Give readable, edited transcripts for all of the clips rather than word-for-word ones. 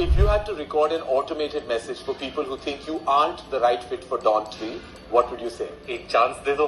If you had to record an automated message for people who think you aren't the right fit for Dawn 3, what would you say? एक chance दे दो।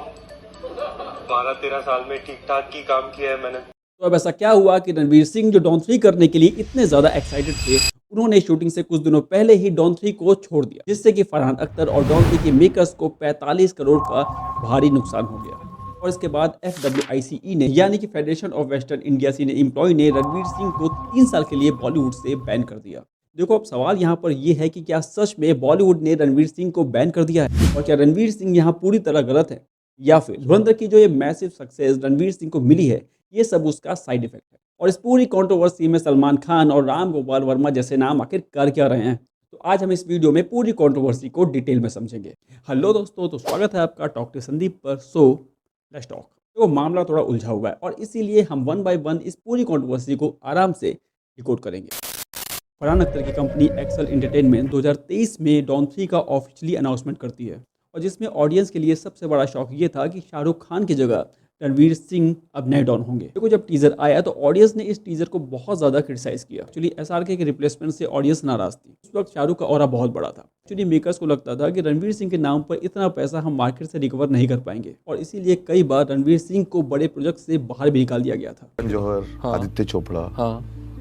12-13 साल में ठीक ठाक ही काम किया है मैंने। तो अब ऐसा क्या हुआ कि रणवीर सिंह जो डॉन 3 करने के लिए इतने ज़्यादा एक्साइटेड थे, उन्होंने शूटिंग से कुछ दिनों पहले ही डॉन 3 को छोड़ दिया, जिससे कि फरहान अख्तर और डॉन 3 के मेकर्स को 45 करोड़ का भारी नुकसान हो गया। और इसके बाद FWICE ने यानी कि federation of western India cine employees ने रणवीर सिंह को 3 साल के लिए बॉलीवुड से बैन कर दिया। देखो अब सवाल यहाँ पर यह है कि क्या सच में बॉलीवुड ने रणवीर सिंह को बैन कर दिया है, और क्या रणवीर सिंह यहाँ पूरी तरह गलत है, या फिर धुरंधर की जो ये मैसिव सक्सेस रणवीर सिंह को मिली है, ये सब उसका साइड इफेक्ट है। और इस पूरी कंट्रोवर्सी में सलमान खान और राम गोपाल वर्मा जैसे नाम आखिर कर क्या रहे हैं, तो आज हम इस वीडियो में पूरी कंट्रोवर्सी को डिटेल में समझेंगे। हेलो दोस्तों, तो स्वागत है आपका टॉक टू संदीप पर। So let's talk. तो मामला थोड़ा उलझा हुआ है और इसीलिए हम वन बाय वन इस पूरी कंट्रोवर्सी को आराम से डिकोड करेंगे। फरहान अख्तर की कंपनी एक्सेल एंटरटेनमेंट 2023 में डॉन 3 का ऑफिशियली अनाउंसमेंट करती है, और जिसमें ऑडियंस के लिए सबसे बड़ा शॉक ये था कि शाहरुख खान की जगह रणवीर सिंह अब नए डॉन होंगे। देखो जब टीजर आया तो ऑडियंस ने इस टीजर को बहुत ज़्यादा क्रिटिसाइज किया। एक्चुअली SRK के रिप्लेसमेंट से ऑडियंस नाराज थी। उस वक्त शाहरुख का ऑरा बहुत बड़ा था। एक्चुअली मेकर्स को लगता था कि रणवीर सिंह के नाम पर इतना पैसा हम मार्केट से रिकवर नहीं कर पाएंगे, और इसीलिए कई बार रणवीर सिंह को बड़े प्रोजेक्ट से बाहर भी निकाल दिया गया था। जौहर, आदित्य चोपड़ा,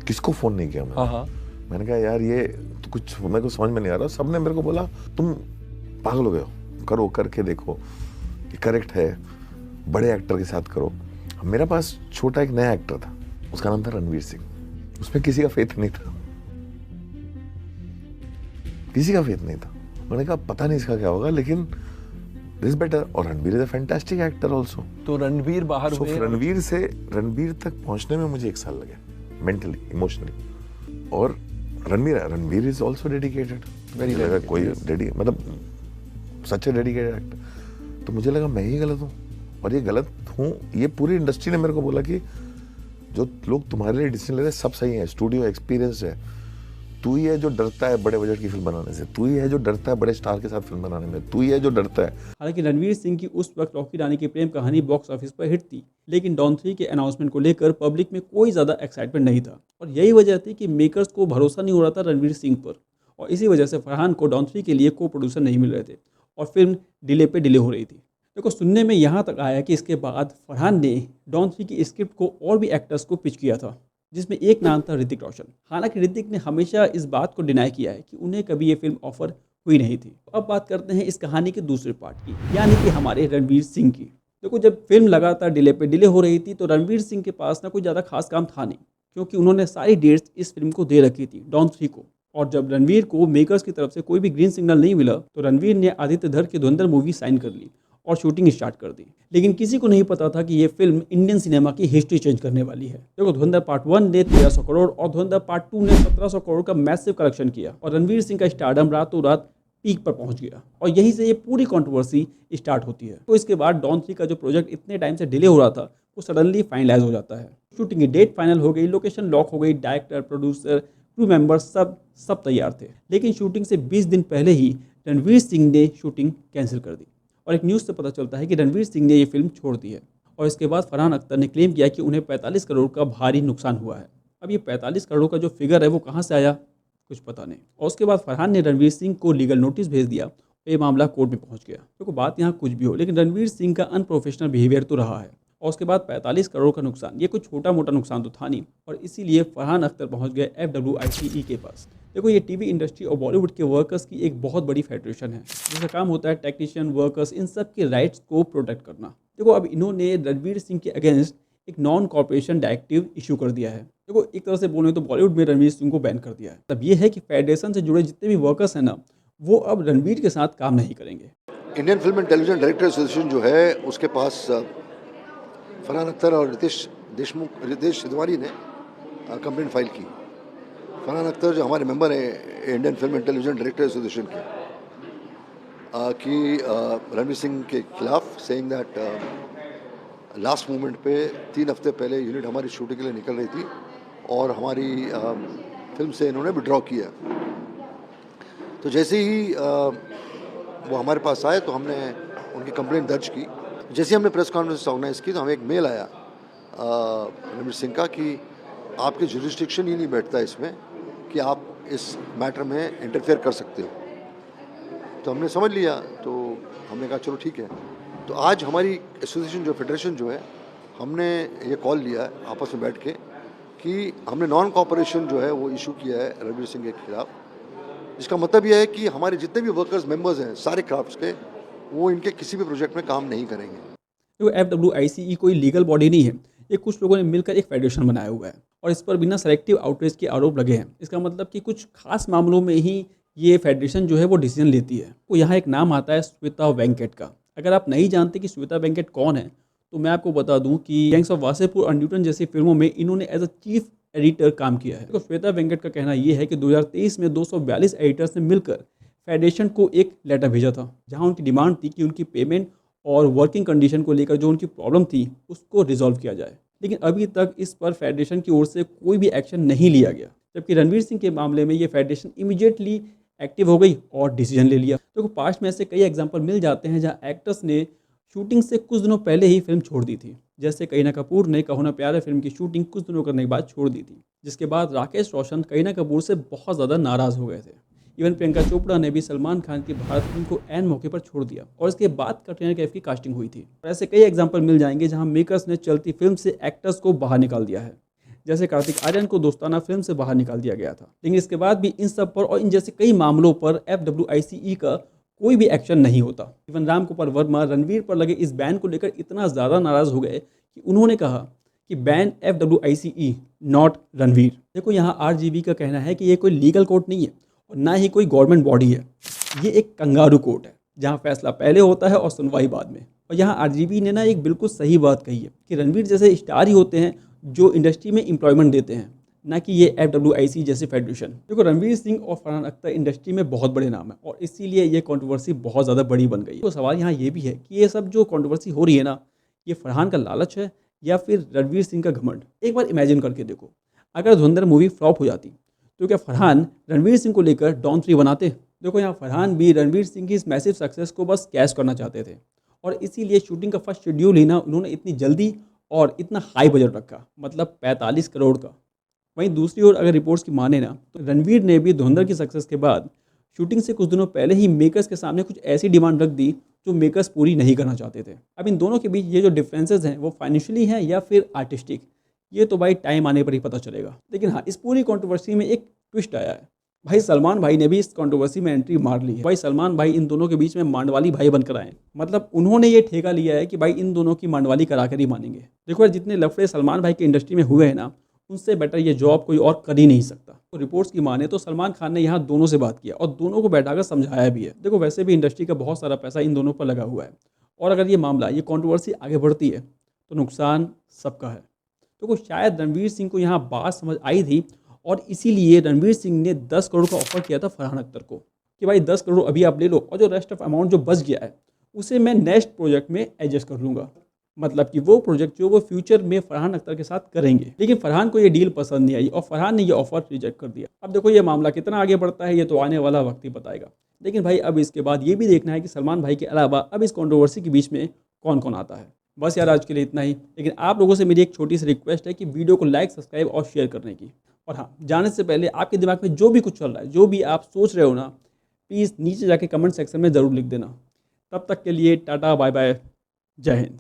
किसको फोन नहीं किया मैंने कहा यार ये तो कुछ मेरे को समझ में नहीं आ रहा। सबने मेरे को बोला तुम पागल हो गए हो, करो, करके देखो, ये करेक्ट है, बड़े एक्टर के साथ करो। मेरे पास छोटा एक नया एक्टर था, उसका नाम था रणवीर सिंह। उसमें किसी का फेथ नहीं था, किसी का फेथ नहीं था। मैंने कहा पता नहीं इसका क्या होगा, लेकिन दिस बेटर। और Ranveer is a fantastic actor also. तो रणवीर बाहर हुए। रणवीर से रणवीर तक पहुंचने में मुझे 1 साल लगे, मेंटली, इमोशनली। और Ranveer is also dedicated, very dedicated, कोई मतलब सच ए डेडिकेटेड एक्टर। तो मुझे लगा मैं ही गलत हूँ, और ये गलत हूँ। ये पूरी इंडस्ट्री ने मेरे को बोला कि जो लोग तुम्हारे लिए डिसीजन ले रहे हैं सब सही है, स्टूडियो एक्सपीरियंस है, तू ही है जो डरता है बड़े बजट की फिल्म बनाने से, तू ही है जो डरता है बड़े स्टार के साथ फिल्म बनाने में, तू ही है जो डरता है। हालांकि रणवीर सिंह की उस वक्त रॉकी रानी की प्रेम कहानी बॉक्स ऑफिस पर हिट थी, लेकिन डॉन 3 के अनाउंसमेंट को लेकर पब्लिक में कोई ज़्यादा एक्साइटमेंट नहीं था, और यही वजह थी कि मेकर्स को भरोसा नहीं हो रहा था रणवीर सिंह पर, और इसी वजह से फरहान को डॉन 3 के लिए को प्रोड्यूसर नहीं मिल रहे थे, और फिल्म डिले पे डिले हो रही थी। देखो सुनने में यहाँ तक आया कि इसके बाद फरहान ने डॉन 3 की स्क्रिप्ट को और भी एक्टर्स को पिच किया था, जिसमें एक नाम था ऋतिक रोशन। हालांकि ऋतिक ने हमेशा इस बात को डिनाई किया है कि उन्हें कभी ये फिल्म ऑफर हुई नहीं थी। अब बात करते हैं इस कहानी के दूसरे पार्ट की, यानी कि हमारे रणवीर सिंह की। देखो जब फिल्म लगातार डिले पे डिले हो रही थी तो रणवीर सिंह के पास ना कोई ज़्यादा खास काम था नहीं, क्योंकि उन्होंने सारी डेट्स इस फिल्म को दे रखी थी, डॉन 3 को। और जब रणवीर को मेकर्स की तरफ से कोई भी ग्रीन सिग्नल नहीं मिला तो रणवीर ने आदित्य धर की धुरंधर मूवी साइन कर ली और शूटिंग स्टार्ट कर दी। लेकिन किसी को नहीं पता था कि ये फिल्म इंडियन सिनेमा की हिस्ट्री चेंज करने वाली है। देखो धुरंधर पार्ट 1 ने 1300 करोड़ और धुरंधर पार्ट 2 ने 1700 करोड़ का मैसिव कलेक्शन किया, और रणवीर सिंह का स्टारडम रातों रात पीक पर पहुंच गया, और यहीं से ये पूरी कंट्रोवर्सी स्टार्ट होती है। तो इसके बाद डॉन 3 का जो प्रोजेक्ट इतने टाइम से डिले हो रहा था वो सडनली फाइनलाइज हो जाता है। शूटिंग की डेट फाइनल हो गई, लोकेशन लॉक हो गई, डायरेक्टर, प्रोड्यूसर, क्रू मेंबर्स सब तैयार थे। लेकिन शूटिंग से 20 दिन पहले ही रणवीर सिंह ने शूटिंग कैंसिल कर दी, और एक न्यूज़ से पता चलता है कि रणवीर सिंह ने ये फिल्म छोड़ दी है। और इसके बाद फरहान अख्तर ने क्लेम किया कि उन्हें 45 करोड़ का भारी नुकसान हुआ है। अब ये 45 करोड़ का जो फिगर है वो कहाँ से आया कुछ पता नहीं। और उसके बाद फरहान ने रणवीर सिंह को लीगल नोटिस भेज दिया, ये मामला कोर्ट में पहुंच गया। तो बात यहाँ कुछ भी हो, लेकिन रणवीर सिंह का अनप्रोफेशनल बिहेवियर तो रहा है। और उसके बाद 45 करोड़ का नुकसान, ये कोई छोटा मोटा नुकसान तो था नहीं, और इसीलिए फरहान अख्तर पहुंच गए FWICE के पास। देखो ये टीवी इंडस्ट्री और बॉलीवुड के वर्कर्स की एक बहुत बड़ी फेडरेशन है, जिसका काम होता है टेक्नीशियन, वर्कर्स, इन सब के राइट्स को प्रोटेक्ट करना। देखो अब इन्होंने रणवीर सिंह के अगेंस्ट एक नॉन कॉर्पोरेशन डायरेक्टिव इशू कर दिया है। देखो एक तरह से बोले तो बॉलीवुड में रणवीर सिंह को बैन कर दिया है। तब ये है कि फेडरेशन से जुड़े जितने भी वर्कर्स हैं ना, वो अब रणवीर के साथ काम नहीं करेंगे। Indian film and television director association जो है उसके पास फरहान अख्तर और रितेश सिद्धवारी ने कंप्लेंट फाइल की। फरहान अख्तर जो हमारे मेंबर हैं Indian film and television director association के, कि रणवीर सिंह के खिलाफ, सेइंग दैट लास्ट मोमेंट पे 3 हफ्ते पहले यूनिट हमारी शूटिंग के लिए निकल रही थी और हमारी फिल्म से इन्होंने विड्रॉ किया। तो जैसे ही वो हमारे पास आए तो हमने उनकी कंप्लेंट दर्ज की। जैसे ही हमने प्रेस कॉन्फ्रेंस ऑर्गेनाइज की तो हमें एक मेल आया रणवीर सिंह का कि आपके जुरिस्डिक्शन ही नहीं बैठता इसमें कि आप इस मैटर में इंटरफेयर कर सकते हो। तो हमने समझ लिया, तो हमने कहा चलो ठीक है। तो आज हमारी एसोसिएशन जो फेडरेशन जो है, हमने ये कॉल लिया है आपस में बैठ के कि हमने नॉन कॉपरेशन जो है वो इशू किया है रणवीर सिंह के खिलाफ। इसका मतलब यह है कि हमारे जितने भी वर्कर्स मेंबर्स हैं सारे क्राफ्ट्स के, वो इनके किसी भी प्रोजेक्ट में काम नहीं करेंगे। तो FWICE कोई लीगल बॉडी नहीं है, ये कुछ लोगों ने मिलकर एक फेडरेशन बनाया हुआ है और इस पर बिना सेलेक्टिव आउटरीच के आरोप लगे हैं। इसका मतलब कि कुछ खास मामलों में ही ये फेडरेशन जो है वो डिसीजन लेती है। तो यहाँ एक नाम आता है श्वेता वेंकट का। अगर आप नहीं जानते कि श्वेता वेंकट कौन है, तो मैं आपको बता दूं कि गैंग्स ऑफ वासेपुर और न्यूटन जैसी फिल्मों में इन्होंने एज अ चीफ एडिटर काम किया है। तो श्वेता वेंकट का कहना यह है कि 2023 में 242 एडिटर्स ने मिलकर फेडरेशन को एक लेटर भेजा था, जहां उनकी डिमांड थी कि उनकी पेमेंट और वर्किंग कंडीशन को लेकर जो उनकी प्रॉब्लम थी उसको रिजॉल्व किया जाए। लेकिन अभी तक इस पर फेडरेशन की ओर से कोई भी एक्शन नहीं लिया गया, जबकि रणवीर सिंह के मामले में ये फेडरेशन इमीडिएटली एक्टिव हो गई और डिसीजन ले लिया। तो पास्ट में ऐसे कई एग्जाम्पल मिल जाते हैं जहाँ एक्टर्स ने शूटिंग से कुछ दिनों पहले ही फिल्म छोड़ दी थी। जैसे करीना कपूर ने कहो ना प्यार है फिल्म की शूटिंग कुछ दिनों करने के बाद छोड़ दी थी, जिसके बाद राकेश रोशन करीना कपूर से बहुत ज़्यादा नाराज़ हो गए थे। इवन प्रियंका चोपड़ा ने भी सलमान खान की भारत फिल्म को ऐन मौके पर छोड़ दिया और इसके बाद कटरीना कैफ की कास्टिंग हुई थी। और ऐसे कई एग्जाम्पल मिल जाएंगे जहाँ मेकर्स ने चलती फिल्म से एक्टर्स को बाहर निकाल दिया है। जैसे कार्तिक आर्यन को दोस्ताना फिल्म से बाहर निकाल दिया गया था, लेकिन इसके बाद भी इन सब पर और इन जैसे कई मामलों पर FWICE का कोई भी एक्शन नहीं होता। इवन राम गोपाल वर्मा रणवीर पर लगे इस बैन को लेकर इतना ज़्यादा नाराज़ हो गए कि उन्होंने कहा कि बैन FWICE नॉट रणवीर। देखो यहाँ RGB का कहना है कि ये कोई लीगल कोर्ट नहीं है और ना ही कोई गवर्नमेंट बॉडी है, ये एक कंगारू कोर्ट है जहाँ फैसला पहले होता है और सुनवाई बाद में। और यहाँ RGB ने ना एक बिल्कुल सही बात कही है कि रणवीर जैसे स्टार ही होते हैं जो इंडस्ट्री में एम्प्लॉयमेंट देते हैं, ना कि ये FWICE जैसी फेडरेशन। देखो रणवीर सिंह और फरहान अख्तर इंडस्ट्री में बहुत बड़े नाम है और इसीलिए ये कंट्रोवर्सी बहुत ज़्यादा बड़ी बन गई है। तो सवाल यहाँ ये भी है कि ये सब जो कंट्रोवर्सी हो रही है ना, ये फरहान का लालच है या फिर रणवीर सिंह का घमंड। एक बार इमेजिन करके देखो, अगर धुरंधर मूवी फ्लॉप हो जाती तो क्या फरहान रणवीर सिंह को लेकर डॉन 3 बनाते? देखो यहाँ फरहान भी रणवीर सिंह की इस मैसिव सक्सेस को बस कैश करना चाहते थे और इसीलिए शूटिंग का फर्स्ट शेड्यूल ही ना उन्होंने इतनी जल्दी और इतना हाई बजट रखा, मतलब 45 करोड़ का। वहीं दूसरी ओर अगर रिपोर्ट्स की माने ना, तो रणवीर ने भी धुरंधर की सक्सेस के बाद शूटिंग से कुछ दिनों पहले ही मेकर्स के सामने कुछ ऐसी डिमांड रख दी जो मेकर्स पूरी नहीं करना चाहते थे। अब इन दोनों के बीच ये जो डिफरेंसेस हैं वो फाइनेंशियली हैं या फिर आर्टिस्टिक, ये तो भाई टाइम आने पर ही पता चलेगा। लेकिन हाँ, इस पूरी कंट्रोवर्सी में एक ट्विस्ट आया है। भाई सलमान भाई ने भी इस कंट्रोवर्सी में एंट्री मार ली है। भाई सलमान भाई इन दोनों के बीच में मांडवाली भाई बनकर आए, मतलब उन्होंने ये ठेका लिया है कि भाई इन दोनों की मांडवाली कराकर ही मानेंगे। देखो यार, जितने लफड़े सलमान भाई की इंडस्ट्री में हुए हैं ना, उनसे बेटर ये जॉब कोई और कर ही नहीं सकता। तो रिपोर्ट्स की माने तो सलमान खान ने यहाँ दोनों से बात किया और दोनों को बैठाकर समझाया भी है। देखो वैसे भी इंडस्ट्री का बहुत सारा पैसा इन दोनों पर लगा हुआ है और अगर ये मामला, ये कंट्रोवर्सी आगे बढ़ती है तो नुकसान सबका है। तो शायद रणवीर सिंह को यहाँ बात समझ आई थी और इसीलिए रणवीर सिंह ने 10 करोड़ का ऑफर किया था फरहान अख्तर को कि भाई 10 करोड़ अभी आप ले लो और जो रेस्ट ऑफ अमाउंट जो बच गया है उसे मैं नेक्स्ट प्रोजेक्ट में एडजस्ट कर लूँगा। मतलब कि वो प्रोजेक्ट जो वो फ्यूचर में फरहान अख्तर के साथ करेंगे। लेकिन फरहान को ये डील पसंद नहीं आई और फरहान ने ये ऑफर रिजेक्ट कर दिया। अब देखो ये मामला कितना आगे बढ़ता है ये तो आने वाला वक्त ही बताएगा। लेकिन भाई अब इसके बाद ये भी देखना है कि सलमान भाई के अलावा अब इस कंट्रोवर्सी के बीच में कौन कौन आता है। बस यार आज के लिए इतना ही, लेकिन आप लोगों से मेरी एक छोटी सी रिक्वेस्ट है कि वीडियो को लाइक, सब्सक्राइब और शेयर करने की। और हाँ, जाने से पहले आपके दिमाग में जो भी कुछ चल रहा है, जो भी आप सोच रहे हो ना, प्लीज़ नीचे जाके कमेंट सेक्शन में ज़रूर लिख देना। तब तक के लिए टाटा बाय बाय, जय हिंद।